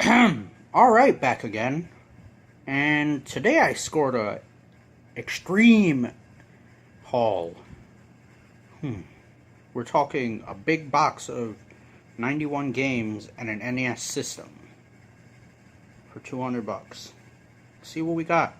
Alright, back again. And today I scored a Xtreme haul. We're talking a big box of 91 games and an NES system for $200. See what we got.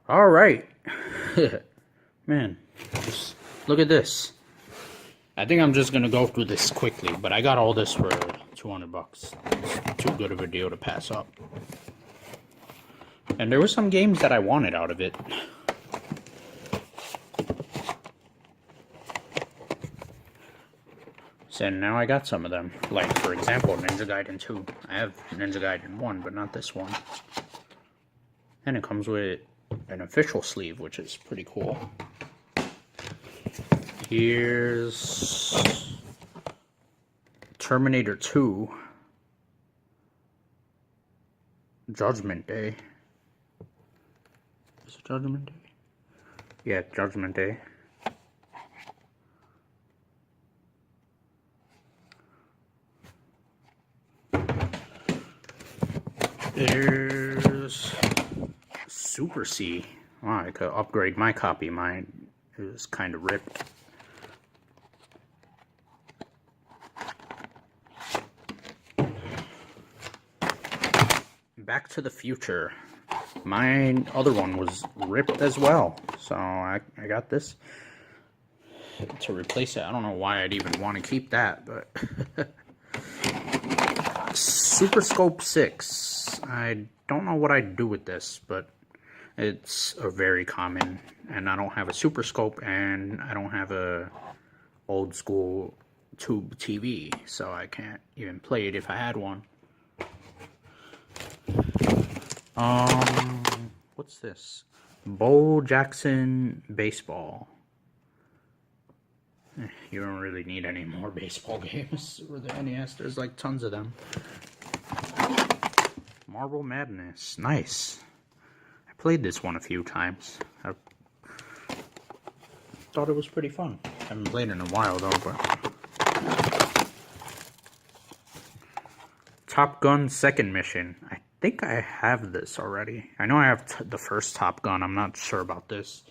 Alright. Man, just look at this. I think I'm just gonna go through this quickly, but I got all this for $200. It's too good of a deal to pass up. And there were some games that I wanted out of it. So now I got some of them. Like, for example, Ninja Gaiden 2. I have Ninja Gaiden 1, but not this one. And it comes with an official sleeve, which is pretty cool. Here's Terminator 2 Judgment Day. Is it Judgment Day? Yeah, Judgment Day. There's Super C. Wow, I could upgrade my copy. Mine is kind of ripped. Back to the Future. My other one was ripped as well, so I got this to replace it. I don't know why I'd even want to keep that, but Super Scope 6. I don't know what I'd do with this, but it's a very common, and I don't have a Super Scope, and I don't have a old school tube TV, so I can't even play it if I had one. What's this? Bo Jackson Baseball. You don't really need any more baseball games for the NES. There's like tons of them. Marble Madness. Nice. I played this one a few times. I thought it was pretty fun. Haven't played it in a while though, but... Top Gun Second Mission. I think I have this already. I know I have the first Top Gun. I'm not sure about this.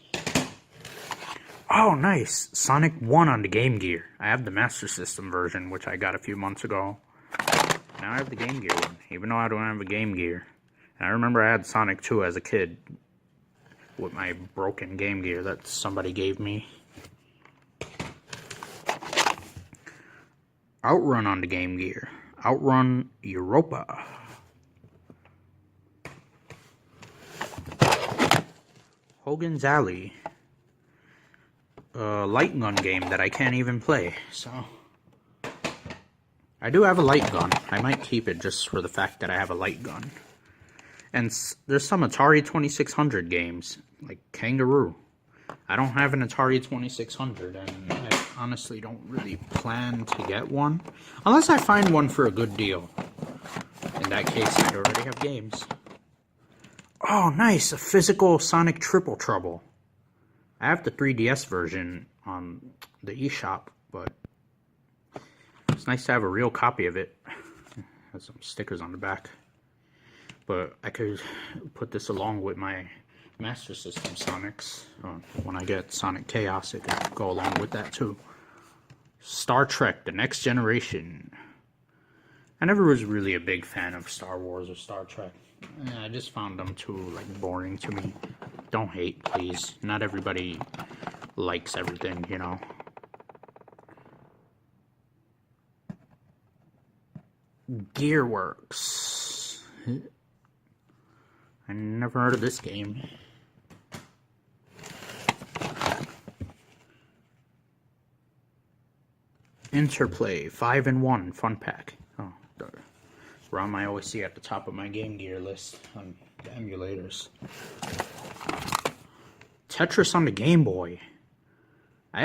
Oh, nice. Sonic 1 on the Game Gear. I have the Master System version, which I got a few months ago. Now I have the Game Gear one, even though I don't have a Game Gear. And I remember I had Sonic 2 as a kid with my broken Game Gear that somebody gave me. Outrun on the Game Gear. Outrun Europa. Hogan's Alley. A light gun game that I can't even play, so... I do have a light gun. I might keep it just for the fact that I have a light gun. And there's some Atari 2600 games, like Kangaroo. I don't have an Atari 2600, and I honestly don't really plan to get one. Unless I find one for a good deal. In that case, I already have games. Oh, nice! A physical Sonic Triple Trouble. I have the 3DS version on the eShop, but it's nice to have a real copy of it. Has some stickers on the back. But I could put this along with my Master System Sonics. When I get Sonic Chaos, it could go along with that too. Star Trek: The Next Generation. I never was really a big fan of Star Wars or Star Trek. I just found them too, like, boring to me. Don't hate, please. Not everybody likes everything, you know. Gearworks. I never heard of this game. Interplay 5-in-1 Fun Pack. Oh, the ROM I always see at the top of my Game Gear list on the emulators. Tetris on the Game Boy. I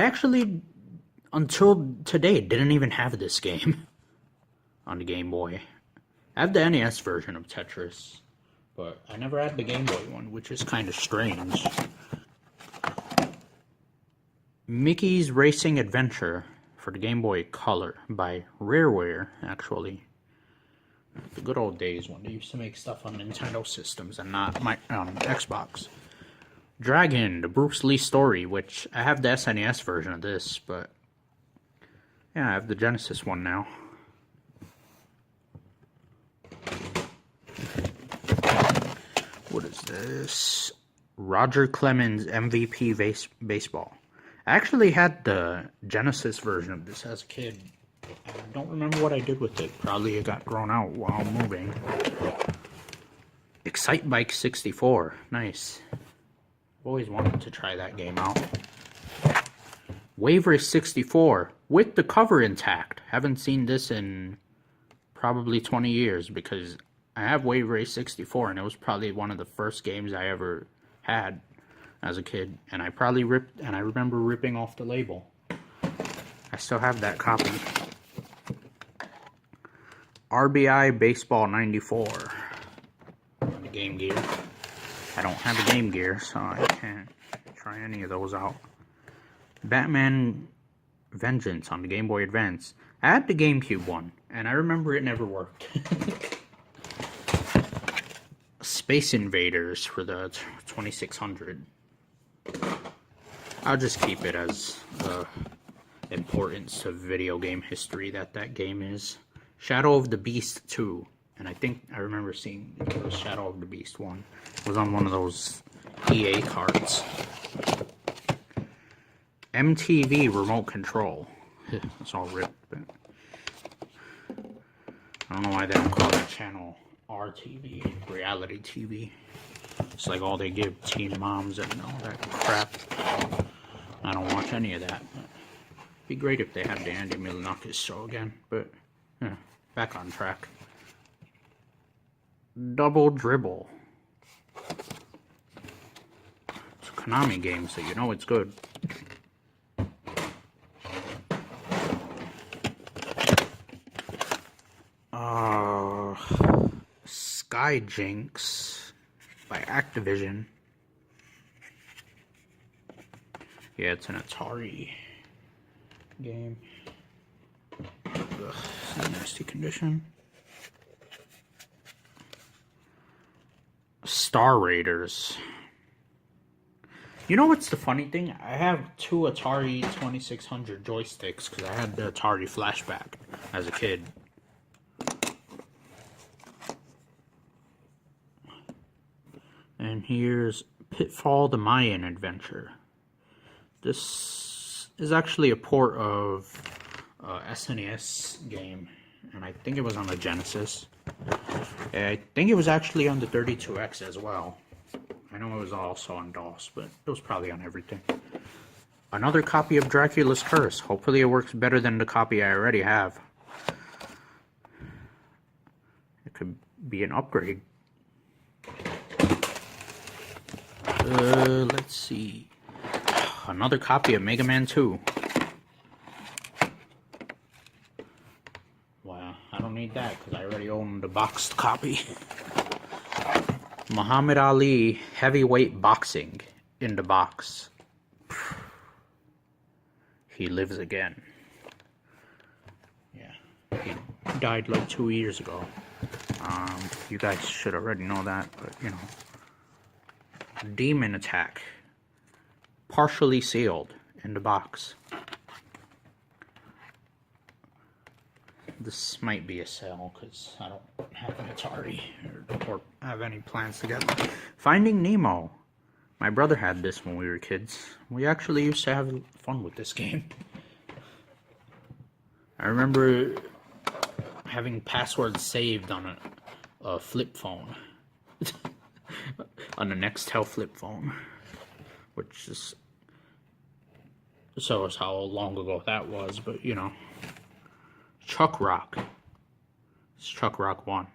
until today, didn't even have this game on the Game Boy. I have the NES version of Tetris, but I never had the Game Boy one, which is kind of strange. Mickey's Racing Adventure for the Game Boy Color by Rareware, actually. The good old days when they used to make stuff on Nintendo systems and not my Xbox. Dragon, the Bruce Lee story, which I have the SNES version of this, but yeah, I have the Genesis one now. What is this? Roger Clemens MVP Baseball. I actually had the Genesis version of this as a kid. I don't remember what I did with it. Probably it got thrown out while moving. Excite Bike 64. Nice. I've always wanted to try that game out. Wave Race 64 with the cover intact. Haven't seen this in probably 20 years because I have Wave Race 64 and it was probably one of the first games I ever had as a kid, and I remember ripping off the label. I still have that copy. RBI Baseball 94 on the Game Gear. I don't have a Game Gear, so I can't try any of those out. Batman Vengeance on the Game Boy Advance. I had the GameCube one, and I remember it never worked. Space Invaders for the 2600. I'll just keep it as importance to video game history that game is. Shadow of the Beast 2. And I think I remember seeing it was Shadow of the Beast 1. It was on one of those EA cards. MTV Remote Control. It's all ripped. But I don't know why they don't call that channel RTV, reality TV. It's like all they give teen moms and all that crap. I don't watch any of that. But it'd be great if they had the Andy Milonakis show again, but yeah, back on track. Double Dribble. It's a Konami game, so you know it's good. Sky Jinx by Activision. Yeah, it's an Atari game. Ugh, it's in nasty condition. Star Raiders. You know what's the funny thing? I have two Atari 2600 joysticks because I had the Atari Flashback as a kid. And here's Pitfall the Mayan Adventure. This is actually a port of SNES game, and I think it was on the Genesis. I think it was actually on the 32X as well. I know it was also on DOS, but it was probably on everything. Another copy of Dracula's Curse. Hopefully it works better than the copy I already have. It could be an upgrade. Let's see. Another copy of Mega Man 2. Wow, I don't need that because I already own the boxed copy. Muhammad Ali Heavyweight Boxing in the box. He lives again. Yeah, he died like 2 years ago. You guys should already know that, but you know. Demon Attack. Partially sealed in the box. This might be a sale because I don't have an Atari or have any plans to get one. Finding Nemo. My brother had this when we were kids. We actually used to have fun with this game. I remember having passwords saved on a flip phone. On the Nextel flip phone. Which is... shows how long ago that was, but you know. Chuck Rock. It's Chuck Rock 1.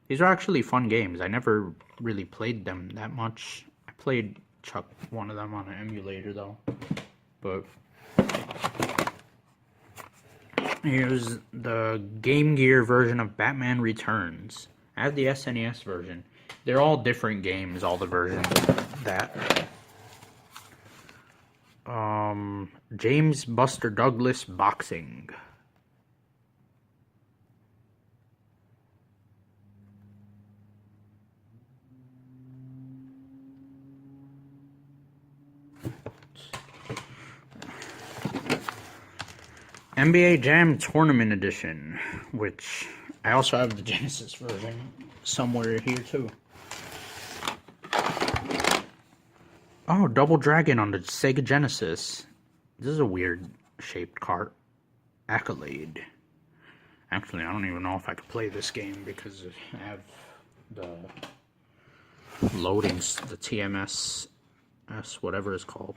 These are actually fun games. I never really played them that much. I played one of them on an emulator though. But Here's the Game Gear version of Batman Returns. I have the SNES version. They're all different games, all the versions of that. James Buster Douglas Boxing. NBA Jam Tournament Edition, which I also have the Genesis version somewhere here too. Oh, Double Dragon on the Sega Genesis. This is a weird shaped cart. Accolade. Actually, I don't even know if I could play this game because I have the loadings, the TMS, whatever it's called,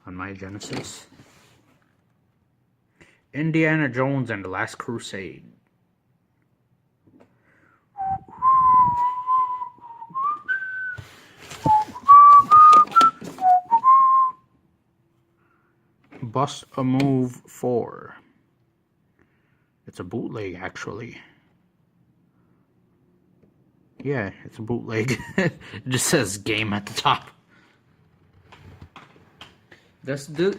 on my Genesis. Indiana Jones and the Last Crusade. Bust a Move 4. It's a bootleg, actually. Yeah, it's a bootleg. It just says game at the top.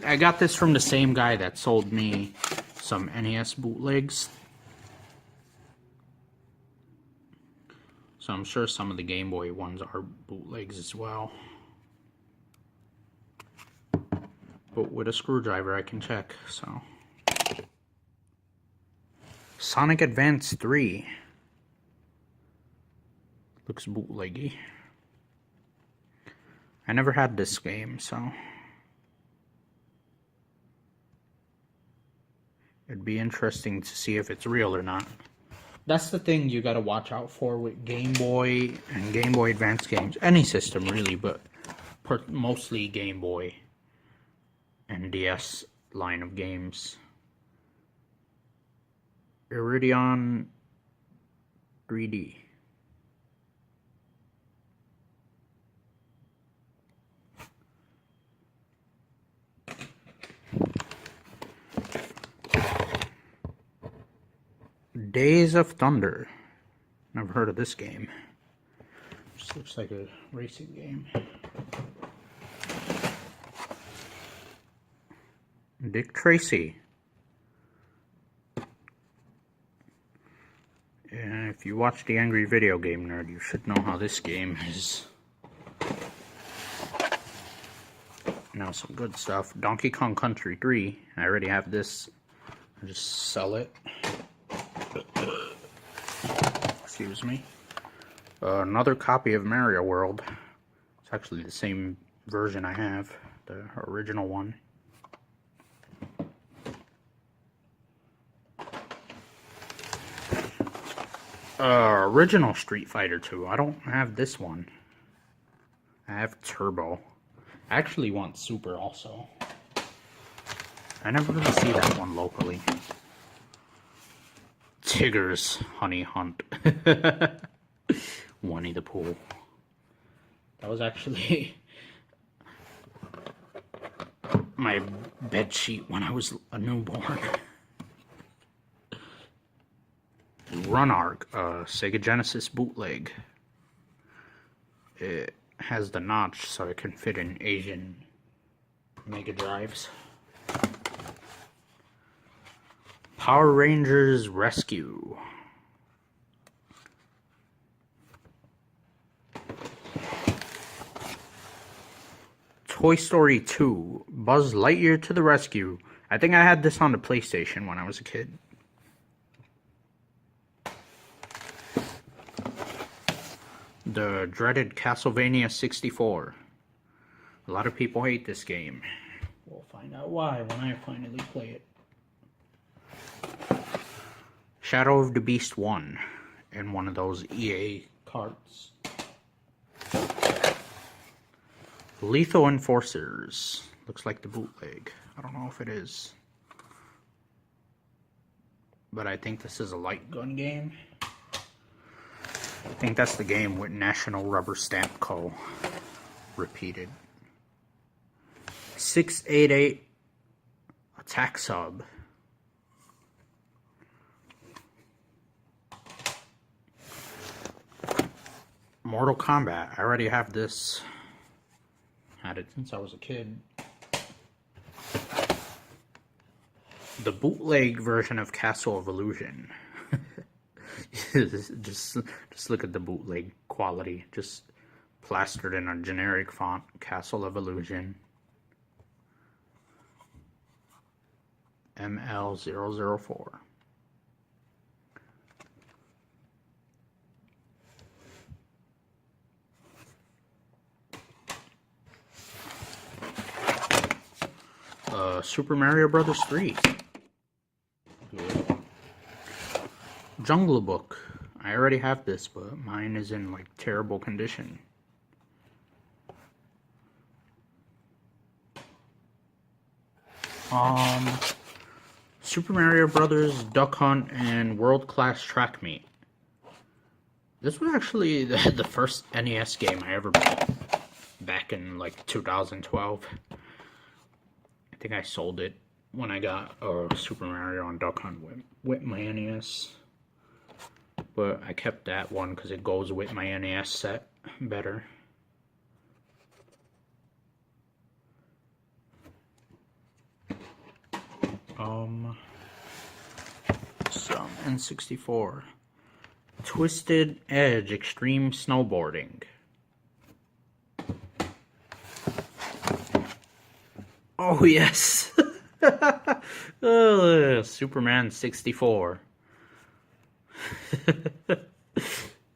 I got this from the same guy that sold me some NES bootlegs. So I'm sure some of the Game Boy ones are bootlegs as well. But with a screwdriver I can check, so. Sonic Advance 3. Looks bootleggy. I never had this game, so. It'd be interesting to see if it's real or not. That's the thing you gotta watch out for with Game Boy and Game Boy Advance games. Any system, really, but mostly Game Boy and DS line of games. Iridion 3D. Days of Thunder. Never heard of this game. Just looks like a racing game. Dick Tracy. And if you watch The Angry Video Game Nerd, you should know how this game is. Now some good stuff. Donkey Kong Country 3. I already have this. I'll just sell it. Excuse me. Another copy of Mario World. It's actually the same version I have, the original one. Original Street Fighter 2. I don't have this one. I have Turbo. I actually want Super also. I never really see that one locally. Tigger's Honey Hunt. Winnie the Pooh. That was actually my bed sheet when I was a newborn. Run Arc, Sega Genesis bootleg. It has the notch so it can fit in Asian Mega Drives. Power Rangers Rescue. Toy Story 2, Buzz Lightyear to the Rescue. I think I had this on the PlayStation when I was a kid. The dreaded Castlevania 64. A lot of people hate this game. We'll find out why when I finally play it. Shadow of the Beast 1 in one of those EA carts. Lethal Enforcers. Looks like the bootleg. I don't know if it is. But I think this is a light gun game. I think that's the game with National Rubber Stamp Co. repeated. 688 Attack Sub. Mortal Kombat. I already have this. Had it since I was a kid. The bootleg version of Castle of Illusion. just look at the bootleg quality. Just plastered in a generic font. Castle of Illusion. ML004. Super Mario Brothers 3. Good. Jungle Book. I already have this, but mine is in like terrible condition. Super Mario Brothers Duck Hunt and World Class Track Meet. This was actually the first NES game I ever bought back in like 2012. I think I sold it when I got Super Mario on Duck Hunt with my NES. But I kept that one because it goes with my NES set better. Some N64. Twisted Edge Extreme Snowboarding. Oh, yes. Superman 64.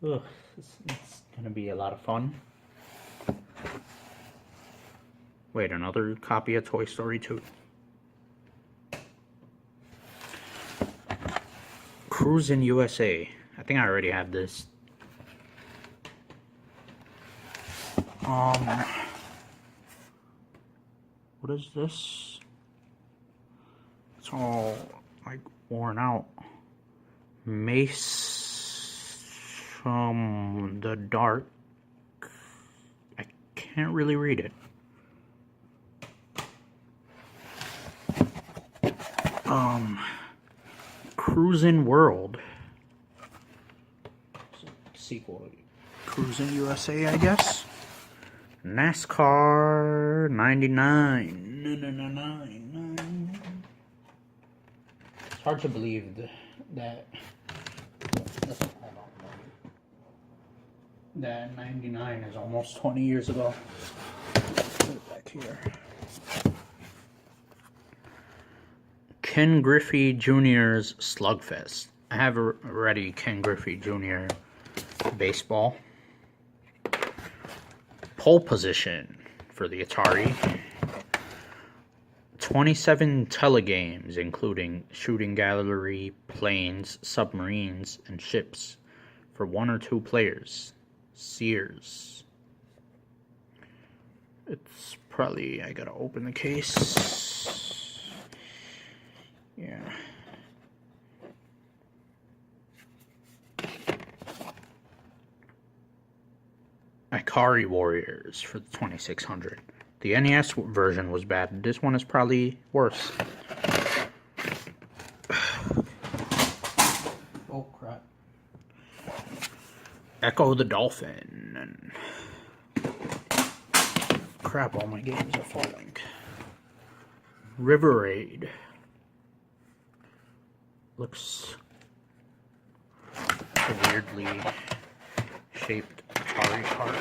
Oh, it's gonna be a lot of fun. Wait, another copy of Toy Story 2. Cruisin' USA. I think I already have this. What is this? It's all like worn out. Mace from the Dark. I can't really read it. Cruisin' World. Sequel. Cruisin' USA, I guess. NASCAR 99. It's hard to believe that 99 is almost 20 years ago. Put it back here. Ken Griffey Jr.'s Slugfest. I have already Ken Griffey Jr. baseball. Pole Position for the Atari. 27 telegames, including Shooting Gallery, Planes, Submarines, and Ships for 1 or 2 players. Sears. It's probably, I gotta open the case. Yeah. Ikari Warriors for the 2600. The NES version was bad. This one is probably worse. Oh crap. Echo the Dolphin. And crap, all my games are falling. River Raid. Looks a weirdly shaped Atari cart.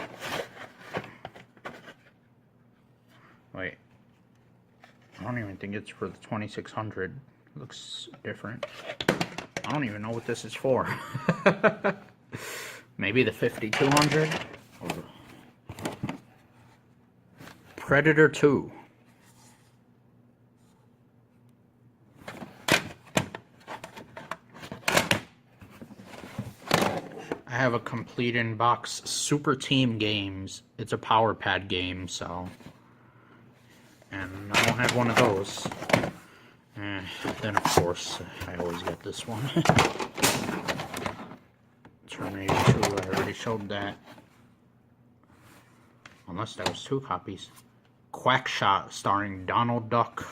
Wait. I don't even think it's for the 2600. Looks different. I don't even know what this is for. Maybe the 5200? Predator 2. I have a complete in-box Super Team Games. It's a power pad game, so... And I don't have one of those. Then, of course, I always get this one. Terminator 2, I already showed that. Unless that was 2 copies. Quackshot, starring Donald Duck.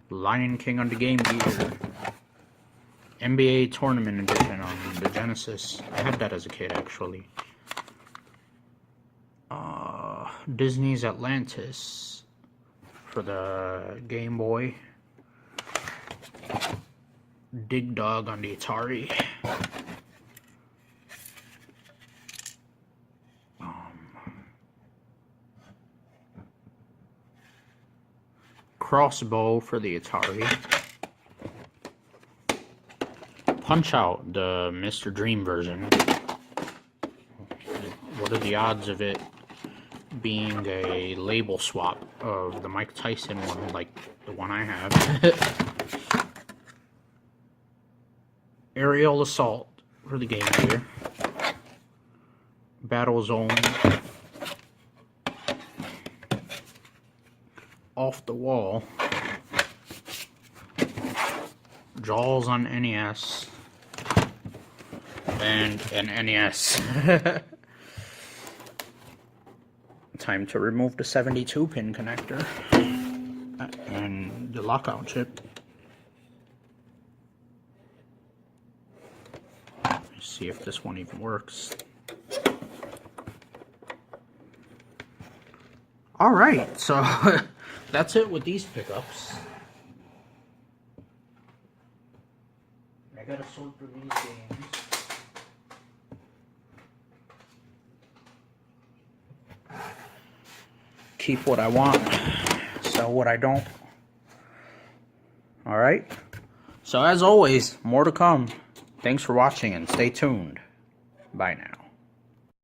Lion King on the Game Gear. NBA Tournament Edition on the Genesis. I had that as a kid, actually. Disney's Atlantis for the Game Boy. Dig Dog on the Atari. Crossbow for the Atari. Punch Out, the Mr. Dream version. What are the odds of it being a label swap of the Mike Tyson one, like the one I have? Aerial Assault for the Game Gear. Battle Zone. Off the Wall. Jaws on NES. And an NES. Time to remove the 72-pin connector and the lockout chip. Let's see if this one even works. Alright, so that's it with these pickups. I gotta sort through these games. Keep what I want, sell what I don't. Alright? So as always, more to come. Thanks for watching and stay tuned. Bye now.